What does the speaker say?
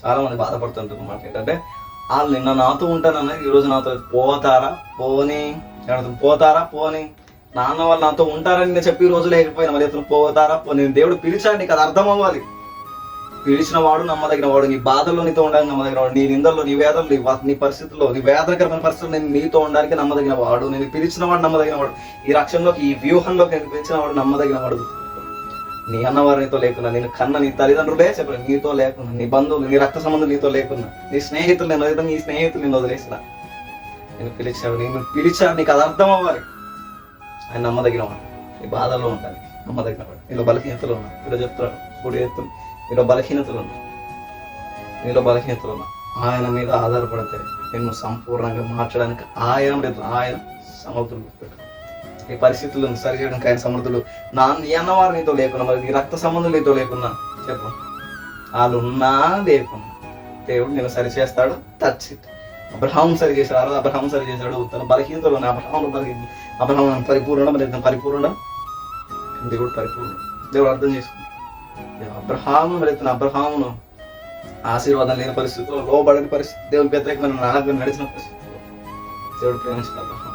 చాలా మంది బాధపడుతుంటారు అన్నమాట. ఏంటంటే వాళ్ళు నిన్న నాతో ఉంటానన్నా ఈరోజు నాతో పోతారా పోని నాన్న వాళ్ళు నాతో ఉంటారని నేను చెప్పి ఈ రోజు లేకపోయినా మరి ఇతను పోతారా పోనీ. దేవుడు పిలిచాడు, నీకు అది అర్థం అవ్వాలి. పిలిచిన వాడు నమ్మదగిన వాడు, నీ బాధల్లో నీతో ఉండడానికి నమ్మదగిన వాడు, నీ నిందల్లో, నీ వేదనలో, నీ పరిస్థితుల్లో, నీ వేదనకరమైన పరిస్థితుల్లో నేను నీతో ఉండడానికి నమ్మదగిన వాడు. నేను పిలిచిన వాడు నమ్మదగిన వాడు. ఈ రక్షణలోకి, ఈ వ్యూహంలోకి నేను పిలిచిన వాడు నమ్మదగిన వాడు. నీ అన్నవారు నీతో లేకున్నా, నేను కన్న నీ తల్లిదండ్రులే చెప్పారు నీతో లేకున్నా, నీ బంధువులు, నీ రక్త సంబంధం నీతో లేకున్నా, నీ స్నేహితులు నేను వదిలేదా, నీ స్నేహితులు నేను వదిలేసిన, నేను పిలిచాడు, నీకు అది అర్థం అవ్వాలి. ఆయన నమ్మదగిన వాడు. నీ బాధల్లో ఉంటాను నమ్మదగిన వాడు. నీలో బలహీనతలు ఉన్నా, ఇలా చెప్తున్నాడు కూడి ఎత్తులు, నీలో బలహీనతలు ఉన్నా ఆయన మీద ఆధారపడితే నిన్ను సంపూర్ణంగా మార్చడానికి ఆయన సమర్థులు. ఈ పరిస్థితులను సరిచేయడానికి ఆయన సమర్థులు. నీ అన్నవారు నీతో లేకున్నా, మరి నీ రక్త సంబంధం నీతో లేకున్నా చెప్పు, వాళ్ళు ఉన్నా లేకున్నా దేవుడు నేను సరిచేస్తాడు. Touch it. అబ్రహాం సరి చేశాడు, తన బలహీనతలు ఉన్నాయి. అబ్రహాం పరిపూర్ణ, మరి పరిపూర్ణ, దేవుడు పరిపూర్ణ. దేవుడు అర్థం చేసుకుంటాడు. అబ్రహామును ఆశీర్వాదం లేని పరిస్థితుల్లో, లోబడని పరిస్థితి, దేవుని వ్యతిరేకమైన నాలుగు నడిచిన పరిస్థితుల్లో దేవుడు ప్రేమించిన అబ్రహాం